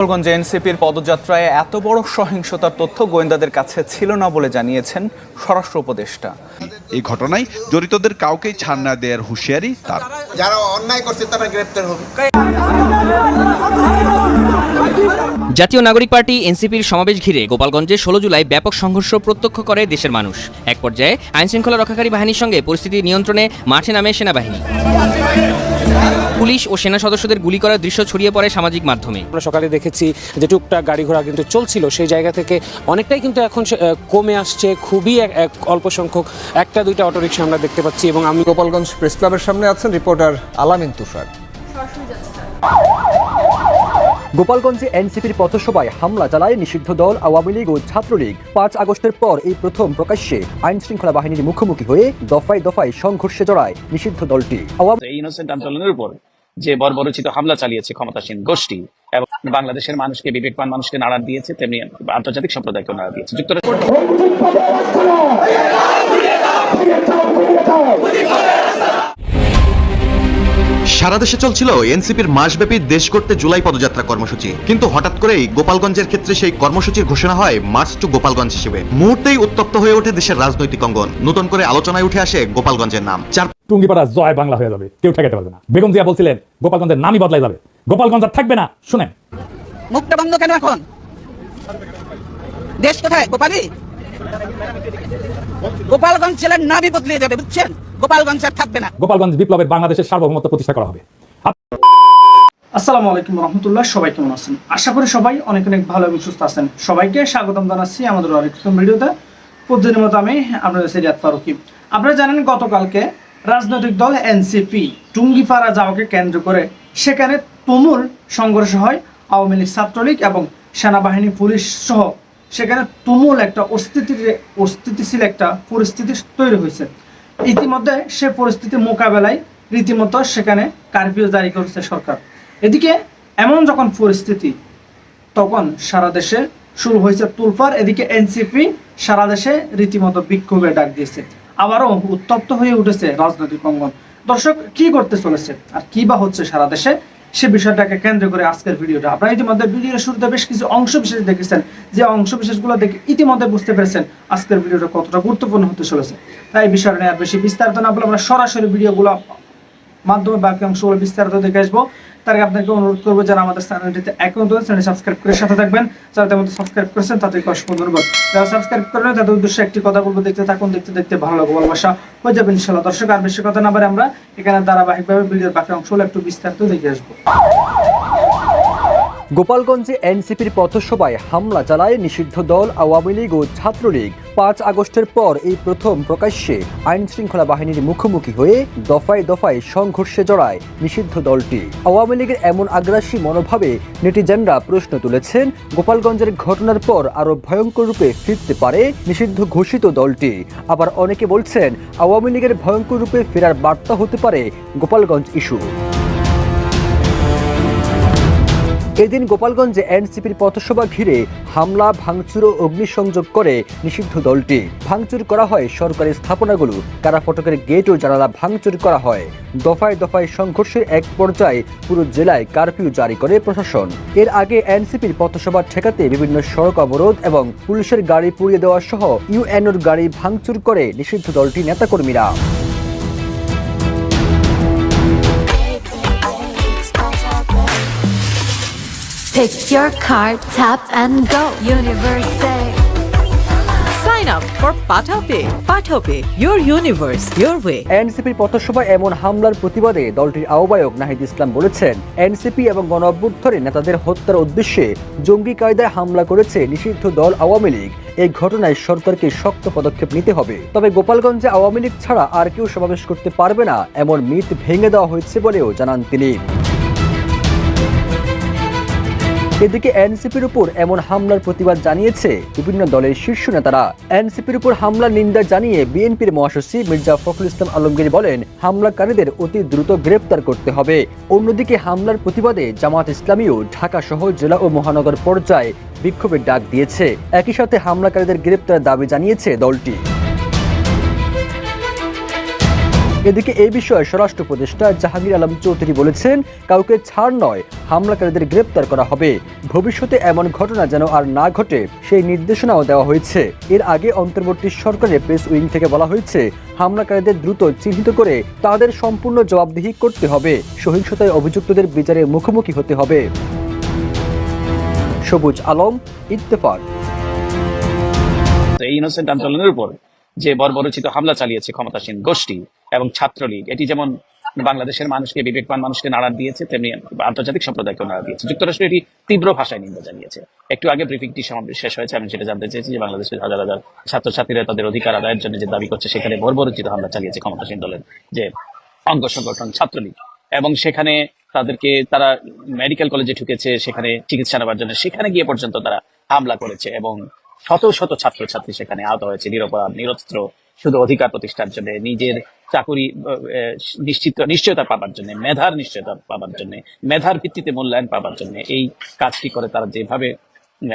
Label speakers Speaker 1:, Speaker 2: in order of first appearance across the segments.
Speaker 1: গোপালগঞ্জে এনসিপির পদযাত্রায় এত বড় সহিংসতার তথ্য গোয়েন্দাদের কাছে ছিল না বলে জানিয়েছেন স্বরাষ্ট্র উপদেষ্টা।
Speaker 2: এই ঘটনায় জড়িতদের কাউকেই ছাড় না দেওয়ার হুঁশিয়ারি তার।
Speaker 3: যারা অন্যায় করছে তারা গ্রেপ্তার হবে।
Speaker 4: জাতীয় নাগরিক পার্টি এনসিপির সমাবেশ ঘিরে গোপালগঞ্জে 16 জুলাই ব্যাপক সংঘর্ষ প্রত্যক্ষ করে দেশের মানুষ। এক পর্যায়ে আইনশৃঙ্খলা রক্ষাকারী বাহিনীর সঙ্গে পরিস্থিতি নিয়ন্ত্রণে মাঠে নামে সেনাবাহিনী। পুলিশ ও সেনা সদস্যদের গুলি করার দৃশ্য ছড়িয়ে পড়ে সামাজিক মাধ্যমে।
Speaker 5: আমরা সকালে দেখেছি যে টুকটাক গাড়ি ঘোড়া কিন্তু চলছিল, সেই জায়গা থেকে অনেকটাই কিন্তু এখন কমে আসছে। খুবই অল্প সংখ্যক একটা দুইটা অটোরিকশা আমরা দেখতে পাচ্ছি। এবং আমি
Speaker 6: গোপালগঞ্জ প্রেস ক্লাবের সামনে আছেন রিপোর্টার আলামিন তুষার। গোপালগঞ্জে এনসিপির পথসভায় হামলা চালায় নিষিদ্ধ দল আওয়ামী লীগ ও ছাত্রলীগ। 5 আগস্টের পর এই প্রথম প্রকাশ্যে আইন শৃঙ্খলা বাহিনীর মুখোমুখি হয়ে দফায় দফায় সংঘর্ষে জড়ায় নিষিদ্ধ দলটি।
Speaker 7: এই ইনোসেন্ট আন্দোলনের উপর যে বর্বরচিত হামলা চালিয়েছে ক্ষমতাসীন গোষ্ঠী এবং বাংলাদেশের মানুষকে, বিবেকবান মানুষকে নাড়া দিয়েছে, তেমনি আন্তর্জাতিক সম্প্রদায়কে নাড়া দিয়েছে। যুক্তরাষ্ট্র
Speaker 8: সারা দেশে চলছিল এনসিপির মাসব্যাপী দেশ করতে জুলাই পদযাত্রা কর্মসূচি, কিন্তু হঠাৎ করেই গোপালগঞ্জের ক্ষেত্রে সেই কর্মসূচির ঘোষণা হয় মার্চ টু গোপালগঞ্জ হিসেবে। মুহূর্তেই উত্তপ্ত হয়ে ওঠে দেশের রাজনৈতিক অঙ্গন। নতুন করে আলোচনায় উঠে আসে গোপালগঞ্জের নাম।
Speaker 9: টুঙ্গিপাড়া জয় বাংলা হয়ে যাবে, কেউ ঠেকাতে পারবে না। বেগম জিয়া বলছিলেন গোপালগঞ্জের নামই বদলাই যাবে, গোপালগঞ্জ আর থাকবে না। শুনেন,
Speaker 10: মুখটা বন্ধ কেন এখন? দেশ কোথায়? গোপালী গোপালগঞ্জ জেলার নামই বদলে যাবে, বুঝছেন? গোপালগঞ্জ আর থাকবে না।
Speaker 9: গোপালগঞ্জ বিপ্লবের বাংলাদেশের সার্বভৌমত্ব প্রতিষ্ঠা করা হবে।
Speaker 11: আসসালামু আলাইকুম রহমতুল্লাহ। সবাই কেমন আছেন? আশা করি সবাই অনেক অনেক ভালো এবং সুস্থ আছেন। সবাইকে স্বাগতম জানাচ্ছি আমাদের আরেকটা ভিডিওতে। প্রতিদিনের মতো আমি আপনাদের সিরিয়াত ফারুকি। আপনারা জানেন গতকালকে রাজনৈতিক দল এনসিপি টুঙ্গিপাড়া যাওয়াকে কেন্দ্র করে সেখানে তুমুল সংঘর্ষ হয় আওয়ামী লীগ, ছাত্রলীগ এবং সেনাবাহিনী, পুলিশ সহ। সেখানে তুমুল একটা অস্থিতিশীল একটা পরিস্থিতি তৈরি হয়েছে। ইতিমধ্যে সে পরিস্থিতি মোকাবেলায় রীতিমতো সেখানে কারফিউ জারি করেছে সরকার। এদিকে এমন যখন পরিস্থিতি, তখন সারা দেশে শুরু হয়েছে তুলফার। এদিকে এনসিপি সারা দেশে রীতিমতো বিক্ষোভে ডাক দিয়েছে। আবারও উত্তপ্ত হয়ে উঠেছে রাজনৈতিক অঙ্গন। দর্শক, কি করতে চলেছে আর কি বা হচ্ছে সারা দেশে, সে বিষয়টাকে কেন্দ্র করে আজকের ভিডিওটা। আপনারা ইতিমধ্যে ভিডিওর শুরুতে বেশ কিছু অংশ বিশেষ দেখেছেন, যে অংশ বিশেষগুলো দেখে ইতিমধ্যে বুঝতে পেরেছেন আজকের ভিডিওটা কতটা গুরুত্বপূর্ণ হতে চলেছে। তাই এই বিষয়টা নিয়ে আর বেশি বিস্তারিত না বলে আমরা সরাসরি ভিডিওগুলো মাধ্যমে বাকি অংশগুলো বিস্তারিত দেখে আসবো। তার আগে আপনাকে অনুরোধ করবো, যারা আমাদের চ্যানেলটিতে এখন চ্যানেল সাবস্ক্রাইব করে সাথে থাকবেন। যারা আমাদের সাবস্ক্রাইব করেছেন তাদেরকে অসংখ্য ধন্যবাদ। যারা সাবস্ক্রাইব করেন তাদের উদ্দেশ্যে একটি কথা বলবো, দেখতে থাকুন। দেখতে দেখতে ভালো লাগবে, ভালোবাসা হয়ে যাবে ইনশাআল্লাহ। দর্শক, আর বেশি কথা না বলে আমরা এখানে ধারাবাহিকভাবে ভিডিওর বাকি অংশগুলো একটু বিস্তারিত দেখে আসবো।
Speaker 6: গোপালগঞ্জে এনসিপির পথসভায় হামলা চালায় নিষিদ্ধ দল আওয়ামী লীগ ও ছাত্রলীগ। 5 আগস্টের পর এই প্রথম প্রকাশ্যে আইন শৃঙ্খলা বাহিনীর মুখোমুখি হয়ে দফায় দফায় সংঘর্ষে জড়ায় নিষিদ্ধ দলটি। আওয়ামী লীগের এমন আগ্রাসী মনোভাবে নেটিজেনরা প্রশ্ন তুলেছেন, গোপালগঞ্জের ঘটনার পর আরো ভয়ঙ্কর রূপে ফিরতে পারে নিষিদ্ধ ঘোষিত দলটি। আবার অনেকে বলছেন, আওয়ামী লীগের ভয়ঙ্কর রূপে ফেরার বার্তা হতে পারে গোপালগঞ্জ ইস্যু। এদিন গোপালগঞ্জে এনসিপির পথসভা ঘিরে হামলা, ভাঙচুর ও অগ্নিসংযোগ করে নিষিদ্ধ দলটি। ভাঙচুর করা হয় সরকারি স্থাপনাগুলো, কারা ফটকের গেট ও জানালা ভাঙচুর করা হয়। দফায় দফায় সংঘর্ষের এক পর্যায়ে পুরো জেলায় কারফিউ জারি করে প্রশাসন। এর আগে এনসিপির পথসভা ঠেকাতে বিভিন্ন সড়ক অবরোধ এবং পুলিশের গাড়ি পুড়িয়ে দেওয়া সহ ইউএনওর গাড়ি ভাঙচুর করে নিষিদ্ধ দলটির নেতাকর্মীরা।
Speaker 12: Pick your card, tap and go. Universe say.
Speaker 13: Sign up for PathaPay. PathaPay, your universe, your way.
Speaker 6: এনসিপির পথসভায় এমন হামলার প্রতিবাদে দলটির আহ্বায়ক নাহিদ ইসলাম বলেছেন, এনসিপি এবং গণ অভ্যুত্থানের নেতাদের হত্যার উদ্দেশ্যে জঙ্গি কায়দায় হামলা করেছে নিষিদ্ধ দল আওয়ামী লীগ। এই ঘটনায় সরকারকে শক্ত পদক্ষেপ নিতে হবে। তবে গোপালগঞ্জে আওয়ামী লীগ ছাড়া আর কেউ সমাবেশ করতে পারবে না, এমন মিথ ভেঙে দেওয়া হয়েছে বলেও জানান তিনি। এদিকে এনসিপির উপর এমন হামলার প্রতিবাদ জানিয়েছে বিভিন্ন দলের শীর্ষ নেতারা। এনসিপির উপর হামলার নিন্দা জানিয়ে বিএনপির মহাসচিব মির্জা ফখরুল ইসলাম আলমগীর বলেন, হামলাকারীদের অতি দ্রুত গ্রেপ্তার করতে হবে। অন্যদিকে হামলার প্রতিবাদে জামাত ইসলামীও ঢাকা সহ জেলা ও মহানগর পর্যায়ে বিক্ষোভের ডাক দিয়েছে। একই সাথে হামলাকারীদের গ্রেপ্তারের দাবি জানিয়েছে দলটি। এদিকে এই বিষয়ে স্বরাষ্ট্র উপদেষ্টা জাহাঙ্গীর আলম চৌধুরী বলেছেন, কাউকে ছাড় নয়, হামলাকারীদের গ্রেপ্তার করা হবে। ভবিষ্যতে এমন ঘটনা যেন আর না ঘটে সেই নির্দেশনাও দেওয়া হয়েছে। এর আগে অন্তর্বর্তী সরকারের প্রেস উইং থেকে বলা হয়েছে, হামলাকারীদের দ্রুত চিহ্নিত করে তাদের সম্পূর্ণ জবাবদিহি করতে হবে। সহিংসতায় অভিযুক্তদের বিচারের মুখোমুখি হতে হবে। সবুজ আলম, ইত্তেফাক।
Speaker 7: এই ইনোসেন্ট আন্দোলনের উপর যে বর্বরচিত হামলা চালিয়েছে ক্ষমতাসীন গোষ্ঠী এবং ছাত্রলীগ, এটি যেমন বাংলাদেশের মানুষকে, বিবেকবান মানুষকে নাড়া দিয়েছে, তেমনি আন্তর্জাতিক সম্প্রদায়কে নাড়া দিয়েছে। যুক্তরাষ্ট্র এটি তীব্র ভাষায় নিন্দা জানিয়েছে। একটু আগে ব্রিফিংটি শেষ হয়েছে, আমি সেটা জানতে চেয়েছি যে বাংলাদেশের হাজার হাজার ছাত্রছাত্রীরা তাদের অধিকার আদায়ের জন্য যে দাবি করছে, সেখানে বর্বরচিত হামলা চালিয়েছে ক্ষমতাসীন দলের যে অঙ্গ সংগঠন ছাত্রলীগ, এবং সেখানে তারা মেডিকেল কলেজে ঢুকেছে, সেখানে চিকিৎসা নেওয়ার জন্য, সেখানে গিয়ে পর্যন্ত তারা হামলা করেছে এবং শত শত ছাত্রছাত্রী সেখানে আহত হয়েছে, নিরপরাধ নিরস্ত্র, শুধু অধিকার প্রতিষ্ঠার জন্য, নিজের চাকুরি নিশ্চয়তা পাবার জন্য, মেধার নিশ্চয়তা পাবার জন্য, মেধার ভিত্তিতে মূল্যায়ন পাবার জন্য এই কাজটি করে তারা যেভাবে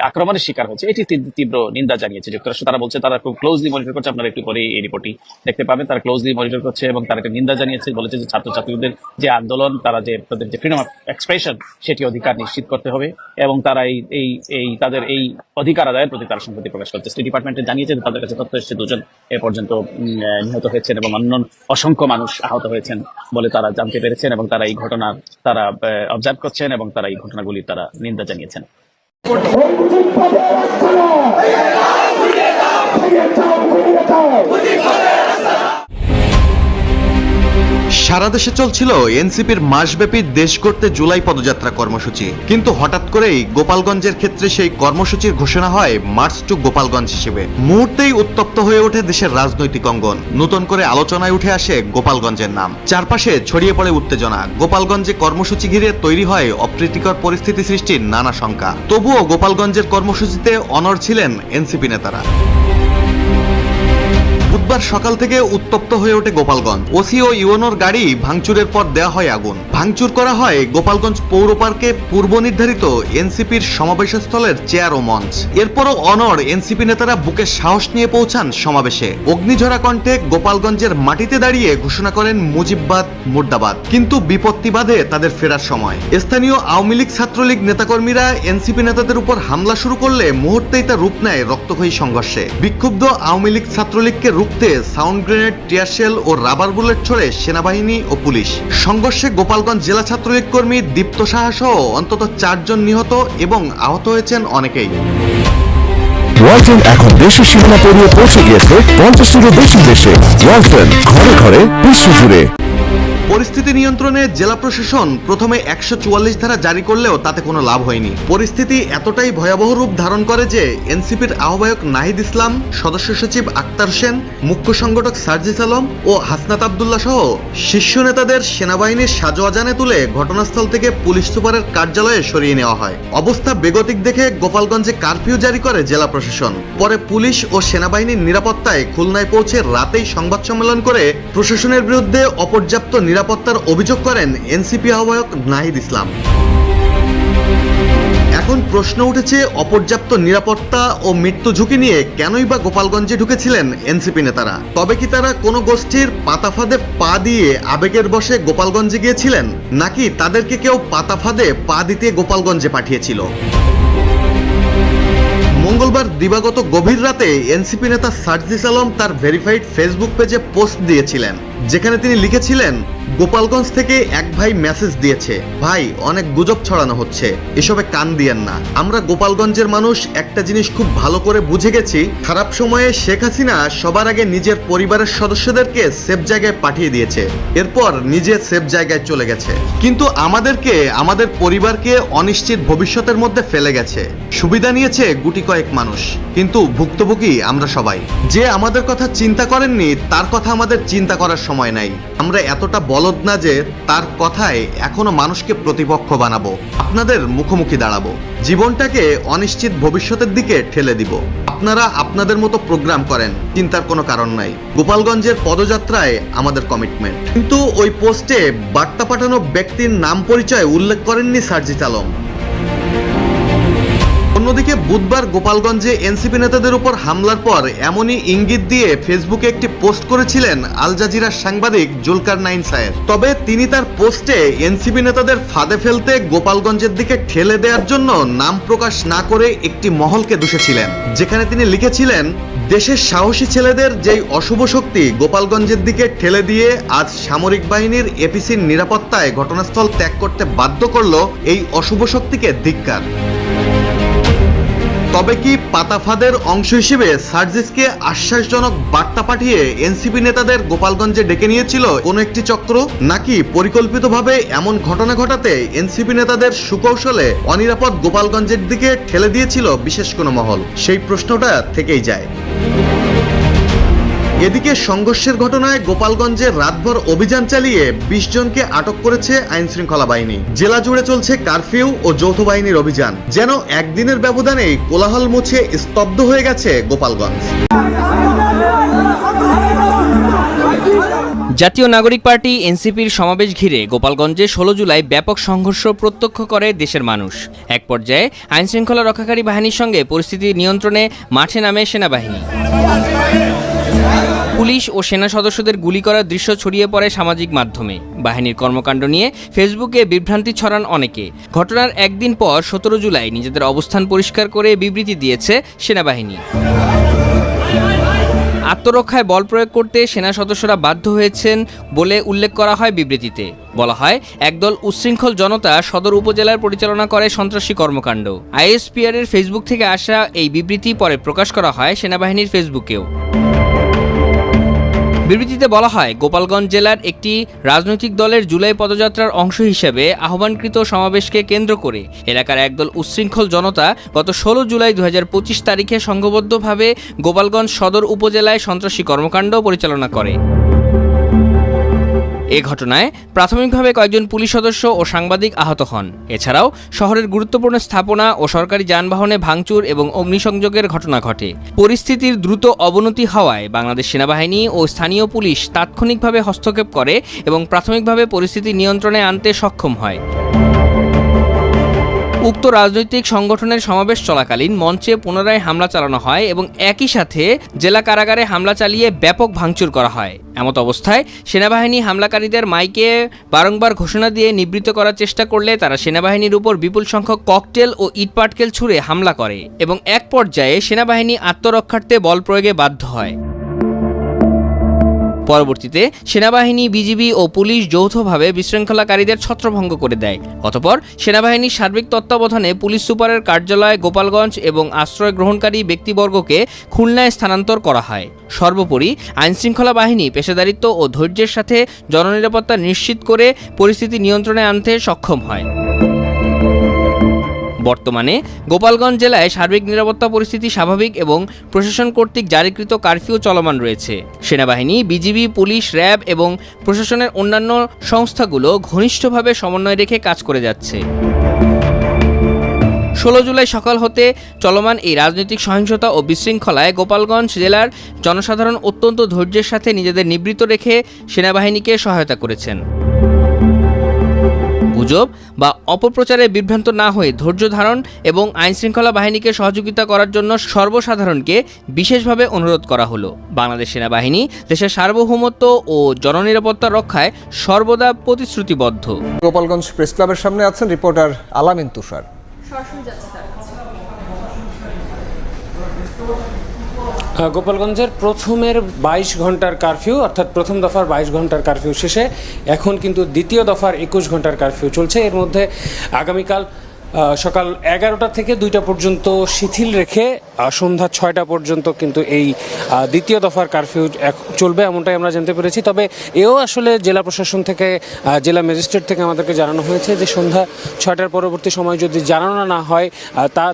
Speaker 7: আক্রমণের শিকার হয়েছে, এটি তীব্র নিন্দা জানিয়েছে যুক্তরাষ্ট্র। তারা বলছে তারা খুব ক্লোজলি মনিটর করছে, আপনারা একটু পরে এই রিপোর্টটি দেখতে পাবেন। তারা ক্লোজলি মনিটর করছে এবং তারা একটা নিন্দা জানিয়েছে, বলেছে যে ছাত্রছাত্রীদের যে আন্দোলন, তারা যে তাদের যে ফ্রিডম অফ এক্সপ্রেশন, সেটি অধিকার নিশ্চিত করতে হবে এবং তারা তাদের এই অধিকার আদায়ের প্রতি তারা সংহতি প্রকাশ করছে। স্টেট ডিপার্টমেন্টে জানিয়েছে তাদের কাছে তথ্য এসেছে 2 জন এ পর্যন্ত নিহত হয়েছেন এবং অন্য অসংখ্য মানুষ আহত হয়েছেন বলে তারা জানতে পেরেছেন এবং তারা এই ঘটনা তারা অবজার্ভ করছেন এবং তারা এই ঘটনাগুলি তারা নিন্দা জানিয়েছেন।
Speaker 8: সারা দেশে চলছিল এনসিপির মাসব্যাপী দেশ করতে জুলাই পদযাত্রা কর্মসূচি, কিন্তু হঠাৎ করেই গোপালগঞ্জের ক্ষেত্রে সেই কর্মসূচির ঘোষণা হয় মার্চ টু গোপালগঞ্জ হিসেবে। মুহূর্তেই উত্তপ্ত হয়ে ওঠে দেশের রাজনৈতিক অঙ্গন। নতুন করে আলোচনায় উঠে আসে গোপালগঞ্জের নাম। চারপাশে ছড়িয়ে পড়ে উত্তেজনা। গোপালগঞ্জে কর্মসূচি ঘিরে তৈরি হয় অপ্রীতিকর পরিস্থিতি সৃষ্টির নানা শঙ্কা। তবুও গোপালগঞ্জের কর্মসূচিতে অনড় ছিলেন এনসিপি নেতারা। বুধবার সকাল থেকে উত্তপ্ত হয়ে ওঠে গোপালগঞ্জ। ওসি ও ইউএনওর গাড়ি ভাঙচুরের পর দেওয়া হয় আগুন। ভাঙচুর করা হয় গোপালগঞ্জ পৌর পার্কে পূর্ব নির্ধারিত এনসিপির সমাবেশস্থলের চেয়ার ও মঞ্চ। এরপরও অনড় এনসিপি নেতারা বুকে সাহস নিয়ে পৌঁছান সমাবেশে। অগ্নিঝরা কণ্ঠে গোপালগঞ্জের মাটিতে দাঁড়িয়ে ঘোষণা করেন মুজিববাদ মুর্দাবাদ। কিন্তু বিপত্তি বাধে তাদের ফেরার সময়। স্থানীয় আওয়ামী লীগ ছাত্রলীগ নেতাকর্মীরা এনসিপি নেতাদের উপর হামলা শুরু করলে মুহূর্তেই তা রূপ নেয় রক্তক্ষয়ী সংঘর্ষে। বিক্ষুব্ধ আওয়ামী লীগ ছাত্রলীগকে রুখতে সাউন্ড গ্রেনেড, টিয়ারশেল ও রাবার বুলেট ছড়ে সেনাবাহিনী ও পুলিশ। সংঘর্ষে গোপালগঞ্জ জেলা ছাত্রলীগ কর্মী দীপ্ত সাহা সহ অন্তত 4 জন নিহত এবং আহত হয়েছেন অনেকেই।
Speaker 14: ওয়ালটন এখন দেশের সীমানা পেরিয়ে পৌঁছে গিয়েছে 50-টিরও বেশি দেশে। ওয়ালটন, ঘরে ঘরে, বিশ্বজুড়ে।
Speaker 8: পরিস্থিতি নিয়ন্ত্রণে জেলা প্রশাসন প্রথমে 144 ধারা জারি করলেও তাতে কোনো লাভ হয়নি। পরিস্থিতি এতটাই ভয়াবহ রূপ ধারণ করে যে এনসিপির আহ্বায়ক নাহিদ ইসলাম, সদস্য সচিব আক্তার হোসেন, মুখ্য সংগঠক সার্জিস আলম ও হাসনাত আব্দুল্লাহ সহ শীর্ষ নেতাদের সেনাবাহিনীর সাজোয়াজানে তুলে ঘটনাস্থল থেকে পুলিশ সুপারের কার্যালয়ে সরিয়ে নেওয়া হয়। অবস্থা বেগতিক দেখে গোপালগঞ্জে কারফিউ জারি করে জেলা প্রশাসন। পরে পুলিশ ও সেনাবাহিনীর নিরাপত্তায় খুলনায় পৌঁছে রাতেই সংবাদ সম্মেলন করে প্রশাসনের বিরুদ্ধে অপর্যাপ্ত নিরাপত্তার অভিযোগ করেন এনসিপি আহ্বায়ক নাহিদ ইসলাম। এখন প্রশ্ন উঠেছে, অপর্যাপ্ত নিরাপত্তা ও মৃত্যু ঝুঁকি নিয়ে কেনই বা গোপালগঞ্জে ঢুকেছিলেন এনসিপি নেতারা? তবে কি তারা কোনো গোষ্ঠীর পাতা ফাঁদে পা দিয়ে আবেগের বশে গোপালগঞ্জে গিয়েছিলেন, নাকি তাদেরকে কেউ পাতা ফাঁদে পা দিতে গোপালগঞ্জে পাঠিয়েছিল? মঙ্গলবার দিবাগত গভীর রাতে এনসিপি নেতা সার্জিস আলম তার ভেরিফাইড ফেসবুক পেজে পোস্ট দিয়েছিলেন, যেখানে তিনি লিখেছিলেন, গোপালগঞ্জ থেকে এক ভাই মেসেজ দিয়েছে, ভাই অনেক গুজব ছড়ানো হচ্ছে, এসবে কান দিয়েন না। আমরা গোপালগঞ্জের মানুষ একটা জিনিস খুব ভালো করে বুঝে গেছি, খারাপ সময়ে শেখ হাসিনা সবার আগে নিজের পরিবারের সদস্যদেরকে সেফ জায়গায় পাঠিয়ে দিয়েছে, এরপর নিজে সেফ জায়গায় চলে গেছে, কিন্তু আমাদেরকে, আমাদের পরিবারকে অনিশ্চিত ভবিষ্যতের মধ্যে ফেলে গেছে। সুবিধা নিয়েছে গুটি কয়েক মানুষ, কিন্তু ভুক্তভোগী আমরা সবাই। যে আমাদের কথা চিন্তা করেননি তার কথা আমাদের চিন্তা করার সময় নাই। আমরা এতটা বলদ না যে তার কথায় এখনো মানুষকে প্রতিপক্ষ বানাবো, আপনাদের মুখোমুখি দাঁড়াবো, জীবনটাকে অনিশ্চিত ভবিষ্যতের দিকে ঠেলে দিব। আপনারা আপনাদের মতো প্রোগ্রাম করেন, চিন্তার কোনো কারণ নাই। গোপালগঞ্জের পদযাত্রায় আমাদের কমিটমেন্ট। কিন্তু ওই পোস্টে বার্তা পাঠানো ব্যক্তির নাম পরিচয় উল্লেখ করেননি সার্জিস আলম। অন্য অন্যদিকে বুধবার গোপালগঞ্জে এনসিপি নেতাদের উপর হামলার পর এমনই ইঙ্গিত দিয়ে ফেসবুকে একটি পোস্ট করেছিলেন আল জাজিরার সাংবাদিক জুলকার নাইন সায়ের। তবে তিনি তার পোস্টে এনসিপি নেতাদের ফাঁদে ফেলতে গোপালগঞ্জের দিকে ঠেলে দেওয়ার জন্য নাম প্রকাশ না করে একটি মহলকে দুষেছিলেন, যেখানে তিনি লিখেছিলেন, দেশের সাহসী ছেলেদের যেই অশুভ শক্তি গোপালগঞ্জের দিকে ঠেলে দিয়ে আজ সামরিক বাহিনীর এপিসির নিরাপত্তায় ঘটনাস্থল ত্যাগ করতে বাধ্য করলো, এই অশুভ শক্তিকে ধিক্কার। তবে কি পাতাফাদের অংশ হিসেবে সার্জিসকে আশ্বাসজনক বার্তা পাঠিয়ে এনসিপি নেতাদের গোপালগঞ্জে ডেকে নিয়েছিল কোনো একটি চক্র, নাকি পরিকল্পিতভাবে এমন ঘটনা ঘটাতে এনসিপি নেতাদের সুকৌশলে অনিরাপদ গোপালগঞ্জের দিকে ঠেলে দিয়েছিল বিশেষ কোনো মহল? সেই প্রশ্নটা থেকেই যায়। এদিকে সংঘর্ষের ঘটনায় গোপালগঞ্জে রাতভর অভিযান চালিয়ে 20 জনকে আটক করেছে আইন শৃঙ্খলা বাহিনী। জেলা জুড়ে চলছে কারফিউ ও যৌথ বাহিনীর অভিযান। যেন একদিনের ব্যবধানেই কোলাহল মুছে স্তব্ধ হয়ে গেছে গোপালগঞ্জ।
Speaker 4: জাতীয় নাগরিক পার্টি এনসিপির সমাবেশ ঘিরে গোপালগঞ্জে 16 জুলাই ব্যাপক সংঘর্ষ প্রত্যক্ষ করে দেশের মানুষ। এক পর্যায়ে আইনশৃঙ্খলা রক্ষাকারী বাহিনীর সঙ্গে পরিস্থিতি নিয়ন্ত্রণে মাঠে নামে সেনাবাহিনী। পুলিশ ও সেনা সদস্যদের গুলি করার দৃশ্য ছড়িয়ে পড়ে সামাজিক মাধ্যমে। বাহিনীর কর্মকাণ্ড নিয়ে ফেসবুকে বিভ্রান্তি ছড়ান অনেকে। ঘটনার একদিন পর 17 জুলাই নিজেদের অবস্থান পরিষ্কার করে বিবৃতি দিয়েছে সেনাবাহিনী। আত্মরক্ষায় বল প্রয়োগ করতে সেনা সদস্যরা বাধ্য হয়েছেন বলে উল্লেখ করা হয় বিবৃতিতে। বলা হয়, একদল উচ্ছৃঙ্খল জনতা সদর উপজেলার পরিচালনা করে সন্ত্রাসী কর্মকাণ্ড। আইএসপিআর এর ফেসবুক থেকে আসা এই বিবৃতি পরে প্রকাশ করা হয় সেনাবাহিনীর ফেসবুকেও। বিবৃতিতে বলা হয়, গোপালগঞ্জ জেলার একটি রাজনৈতিক দলের জুলাই পদযাত্রার অংশ হিসেবে আহ্বানকৃত সমাবেশকে কেন্দ্র করে এলাকার একদল উচ্ছৃঙ্খল জনতা গত 16 জুলাই 2025 তারিখে সংঘবদ্ধভাবে গোপালগঞ্জ সদর উপজেলায় সন্ত্রাসী কর্মকাণ্ড পরিচালনা করে। এ ঘটনায় প্রাথমিকভাবে কয়েকজন পুলিশ সদস্য ও সাংবাদিক আহত হন। এছাড়াও শহরের গুরুত্বপূর্ণ স্থাপনা ও সরকারি যানবাহনে ভাঙচুর এবং অগ্নিসংযোগের ঘটনা ঘটে। পরিস্থিতির দ্রুত অবনতি হওয়ায় বাংলাদেশ সেনাবাহিনী ও স্থানীয় পুলিশ তাৎক্ষণিকভাবে হস্তক্ষেপ করে এবং প্রাথমিকভাবে পরিস্থিতি নিয়ন্ত্রণে আনতে সক্ষম হয়। উক্ত রাজনৈতিক সংগঠনের সমাবেশ চলাকালীন মঞ্চে পুনরায় হামলা চালানো হয় এবং একই সাথে জেলা কারাগারে হামলা চালিয়ে ব্যাপক ভাঙচুর করা হয়। এমত অবস্থায় সেনাবাহিনী হামলাকারীদের মাইকে বারংবার ঘোষণা দিয়ে নিবৃত্ত করার চেষ্টা করলে তারা সেনাবাহিনীর উপর বিপুল সংখ্যক ককটেল ও ইটপাটকেল ছুড়ে হামলা করে এবং এক পর্যায়ে সেনাবাহিনী আত্মরক্ষার্থে বল প্রয়োগে বাধ্য হয়। পরবর্তীতে সেনাবাহিনী, বিজিবি ও পুলিশ যৌথভাবে বিশৃঙ্খলাকারীদের ছত্রভঙ্গ করে দেয়। অতঃপর সেনাবাহিনীর সার্বিক তত্ত্বাবধানে পুলিশ সুপারের কার্যালয় গোপালগঞ্জ এবং আশ্রয় গ্রহণকারী ব্যক্তিবর্গকে খুলনায় স্থানান্তর করা হয়। সর্বোপরি আইনশৃঙ্খলা বাহিনী পেশাদারিত্ব ও ধৈর্যের সাথে জননিরাপত্তা নিশ্চিত করে পরিস্থিতি নিয়ন্ত্রণে আনতে সক্ষম হয়। বর্তমানে গোপালগঞ্জ জেলায় সার্বিক নিরাপত্তা পরিস্থিতি স্বাভাবিক এবং প্রশাসন কর্তৃক জারিকৃত কারফিউ চলমান রয়েছে। সেনাবাহিনী, বিজিবি, পুলিশ, র্যাব এবং প্রশাসনের অন্যান্য সংস্থাগুলো ঘনিষ্ঠভাবে সমন্বয় রেখে কাজ করে যাচ্ছে। 16 জুলাই সকাল হতে চলমান এই রাজনৈতিক সহিংসতা ও বিশৃঙ্খলায় গোপালগঞ্জ জেলার জনসাধারণ অত্যন্ত ধৈর্যের সাথে নিজেদের নিবৃত্ত রেখে সেনাবাহিনীকে সহায়তা করেছেন। গুজব বা অপপ্রচারে বিভ্রান্ত না হয়ে ধৈর্য ধারণ এবং আইনশৃঙ্খলা বাহিনীকে সহযোগিতা করার জন্য সর্বসাধারণকে বিশেষভাবে অনুরোধ করা হলো। বাংলাদেশ সেনাবাহিনী দেশের সার্বভৌমত্ব ও জননিরাপত্তা রক্ষায় সর্বদা প্রতিশ্রুতিবদ্ধ।
Speaker 15: গোপালগঞ্জ প্রেস ক্লাবের সামনে আছেন রিপোর্টার আলামিন তুষার।
Speaker 5: গোপালগঞ্জের প্রথমের 22 ঘন্টার কারফিউ, অর্থাৎ প্রথম দফার 22 ঘন্টার কারফিউ শেষে এখন কিন্তু দ্বিতীয় দফার 21 ঘন্টার কারফিউ চলছে। এর মধ্যে আগামীকাল সকাল 11টা থেকে 2টা পর্যন্ত শিথিল রেখে সন্ধ্যা 6টা পর্যন্ত কিন্তু এই দ্বিতীয় দফার কারফিউ চলবে, এমনটাই আমরা জানতে পেরেছি। তবে এও আসলে জেলা প্রশাসন থেকে, জেলা ম্যাজিস্ট্রেট থেকে আমাদেরকে জানানো হয়েছে যে সন্ধ্যা 6টার পরবর্তী সময় যদি জানানো না হয়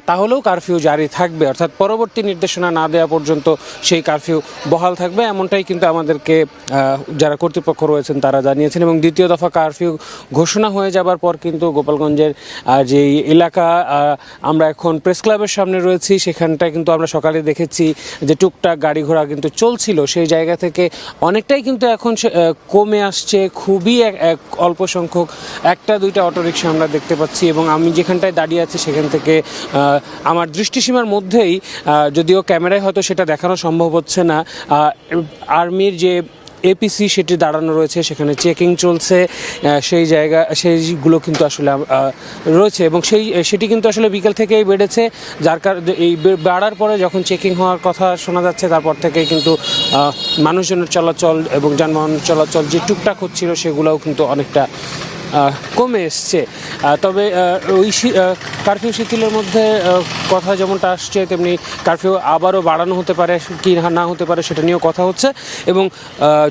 Speaker 5: তাহলেও কারফিউ জারি থাকবে, অর্থাৎ পরবর্তী নির্দেশনা না দেওয়া পর্যন্ত সেই কারফিউ বহাল থাকবে, এমনটাই কিন্তু আমাদেরকে যারা কর্তৃপক্ষ রয়েছেন তারা জানিয়েছেন। এবং দ্বিতীয় দফা কারফিউ ঘোষণা হয়ে যাবার পর কিন্তু গোপালগঞ্জের যেই এলাকা। আমরা এখন প্রেস ক্লাবের সামনে রয়েছি, সেখানটায় কিন্তু আমরা সকালে দেখেছি যে টুকটাক গাড়ি ঘোড়া কিন্তু চলছিল, সেই জায়গা থেকে অনেকটাই কিন্তু এখন কমে আসছে। খুবই অল্প সংখ্যক একটা দুইটা অটোরিকশা আমরা দেখতে পাচ্ছি, এবং আমি যেখানটায় দাঁড়িয়ে আছি সেখান থেকে আমার দৃষ্টিসীমার মধ্যেই, যদিও ক্যামেরায় হয়তো সেটা দেখানো সম্ভব হচ্ছে না, আর্মির যে এপিসি সেটি দাঁড়ানো রয়েছে, সেখানে চেকিং চলছে, সেইগুলো কিন্তু আসলে রয়েছে, এবং সেটি কিন্তু আসলে বিকেল থেকেই বেড়েছে, যার কারণে এই বাড়ার পরে যখন চেকিং হওয়ার কথা শোনা যাচ্ছে তারপর থেকেই কিন্তু মানুষজনের চলাচল এবং যানবাহনের চলাচল যে টুকটাক হচ্ছিল সেগুলোও কিন্তু অনেকটা কমে এসছে। তবে ওই কারফিউ শিথিলের মধ্যে কথা যেমনটা আসছে, তেমনি কারফিউ আবারও বাড়ানো হতে পারে কি না হতে পারে সেটা নিয়েও কথা হচ্ছে, এবং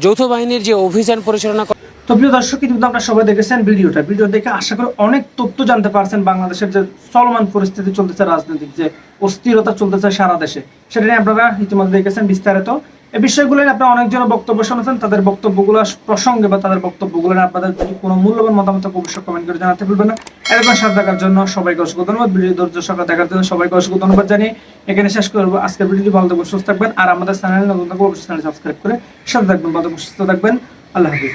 Speaker 5: যৌথ বাহিনীর যে অভিযান পরিচালনা।
Speaker 11: তো প্রিয় দর্শক, কিন্তু আপনারা সবাই দেখেছেন ভিডিও দেখে আশা করি অনেক তথ্য জানতে পারছেন বাংলাদেশের যে চলমান পরিস্থিতি চলতেছে, রাজনৈতিক যে অস্থিরতা চলতেছে সারা দেশে, সেটা নিয়ে আপনারা ইতিমধ্যে দেখেছেন বিস্তারিত। এই বিষয়গুলো আপনারা অনেকজন বক্তব্য শুনেছেন, তাদের বক্তব্যগুলো প্রসঙ্গে বা তাদের বক্তব্যগুলো আপনাদের যদি কোনো মূল্যবান মতামত অবশ্যই কমেন্ট করে জানাতে ভুলবেন না। এরকম সাথে দেখার জন্য সবাইকে অসংখ্য ধন্যবাদ। ভিডিও ধৈর্য সহকারে দেখার জন্য সবাইকে অসংখ্য ধন্যবাদ জানিয়ে এখানে শেষ করবো আজকের ভিডিওটি। ভালো থাকবেন, সুস্থ থাকবেন, আর আমাদের চ্যানেল নতুন থাকবে অবশ্যই চ্যানেল সাবস্ক্রাইব করে সাথে থাকবেন। ভালো থাকবেন, সুস্থ থাকবেন। আল্লাহ হাফিজ।